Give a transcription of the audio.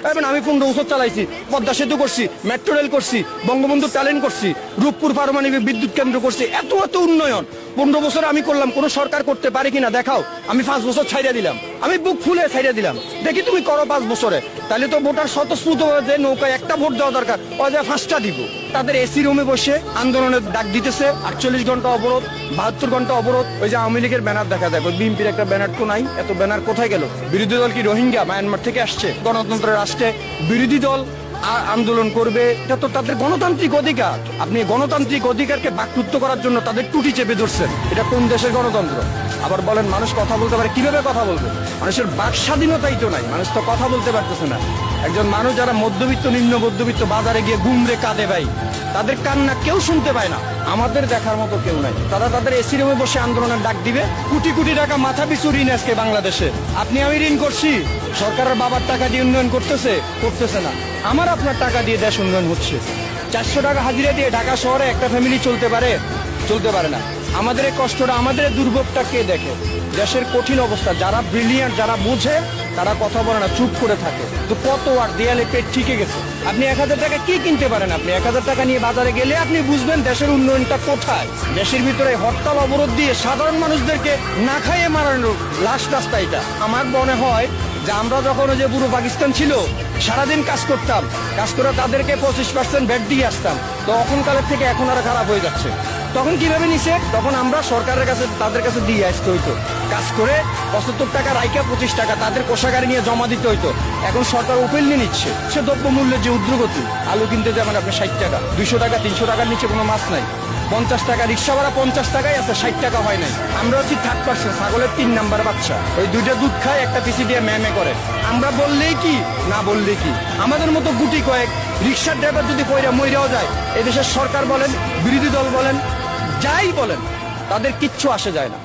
এখন আমি 15 বছর চালাইছি, পদ্মা সেতু করছি, মেট্রো রেল করছি, বঙ্গবন্ধু ট্যালেন্ট করছি, রূপপুর পারমাণবিক বিদ্যুৎ কেন্দ্র করছি, এত এত উন্নয়ন 15 বছর আমি করলাম। কোন সরকার করতে পারে কিনা দেখাও। আমি 5 বছর ছাইড়া দিলাম, আমি বুক ফুলে ছাইড়া দিলাম, দেখি তুমি করো 5 বছরে। তাহলে তো ভোটার স্বতঃস্ফূর্ত যে নৌকায় একটা ভোট দেওয়া দরকার, ও যে 5টা দিব। তাদের এসি রুমে বসে আন্দোলনের ডাক দিতেছে, 48 ঘন্টা অবরোধ, 72 ঘন্টা অবরোধ। ওই যে আওয়ামী লীগের ব্যানার দেখা যায়, বিএনপির একটা ব্যানার তো নাই, এত ব্যানার কোথায় গেল? বিরোধী দল কি রোহিঙ্গা মায়ানমার থেকে আসছে? গণতন্ত্রের রাষ্ট্রে বিরোধী দল আন্দোলন করবে, এটা তো তাদের গণতান্ত্রিক অধিকার। আপনি গণতান্ত্রিক অধিকারকে বাকরুদ্ধ করার জন্য তাদের টুটি চেপে ধরছেন। এটা কোন দেশের গণতন্ত্র? আবার বলেন মানুষ কথা বলতে পারে, কিভাবে কথা বলবে? মানুষের বাক স্বাধীনতাই তো নাই, মানুষ তো কথা বলতে পারতেছে না। একজন মানুষ যারা মধ্যবিত্ত নিম্ন মধ্যবিত্ত বাজারে গিয়ে গুমরে কাঁদে ভাই, তাদের কান্না কেউ শুনতে পায় না, আমাদের দেখার মতো কেউ নাই। তারা তাদের এসি রুমে বসে আন্দোলনের ডাক দিবে। কোটি কোটি টাকা মাথা পিছু ঋণ আজকে বাংলাদেশে। আপনি আমি ঋণ করছি, সরকারের বাবার টাকা দিয়ে উন্নয়ন করতেছে না। আমার আপনার টাকা দিয়ে দেশ উন্নয়ন হচ্ছে। 400 টাকা হাজিরা দিয়ে ঢাকা শহরে একটা ফ্যামিলি চলতে পারে না। আমাদের এই কষ্টটা, আমাদের এই দুর্ভোগটা কে দেখে? দেশের কঠিন অবস্থা, যারা ব্রিলিয়ান্ট, যারা বুঝে, তারা কথা বলে না, চুপ করে থাকে। তো কত আর দেয়ালে পেট ঠিকে গেছে। আপনি 1000 টাকা কি কিনতে পারেন? আপনি 1000 টাকা নিয়ে বাজারে গেলে আপনি বুঝবেন দেশের উন্নয়নটা কোথায়। দেশের ভিতরে হরতাল অবরোধ দিয়ে সাধারণ মানুষদেরকে না খাইয়ে মারানোর লাস্ট রাস্তা এটা। আমার মনে হয় যে আমরা যখন ওই যে পুরো পাকিস্তান ছিল, সারাদিন কাজ করতাম, কাজ করে তাদেরকে 25% ভ্যাট দিয়ে আসতাম, তো তখনকালের থেকে এখন আরো খারাপ হয়ে যাচ্ছে। তখন কিভাবে নিছে? তখন আমরা সরকারের কাছে, তাদের কাছে দিয়ে আসতে হইতো। কাজ করে 75 টাকা রাইকা 25 টাকা তাদের কোষাগারে নিয়ে জমা দিতে হইতো। এখন সরকার ওপেন নিয়ে নিচ্ছে। সে দ্রব্য মূল্যের যে ঊর্ধ্বগতি, আলু কিনতে যাবেন আপনি 60 টাকা, 200 টাকা, 300 টাকার নিচে কোনো মাছ নাই। 50 টাকা রিক্সা ভাড়া 50 টাকাই আছে, 60 টাকা হয় নাই। আমরা হচ্ছি 3rd ছাগলের 3 নাম্বার বাচ্চা। ওই 2টা দুধ খায়, একটা পিসি দিয়ে ম্যামে করে। আমরা বললেই কি, না বললেই কি। আমাদের মতো গুটি কয়েক রিক্সার ড্রাইভার যদি কইরা মইরাও যায়, এদেশের সরকার বলেন, বিরোধী দল বলেন, যাই বলেন, তাদের কিচ্ছু আসে যায় না।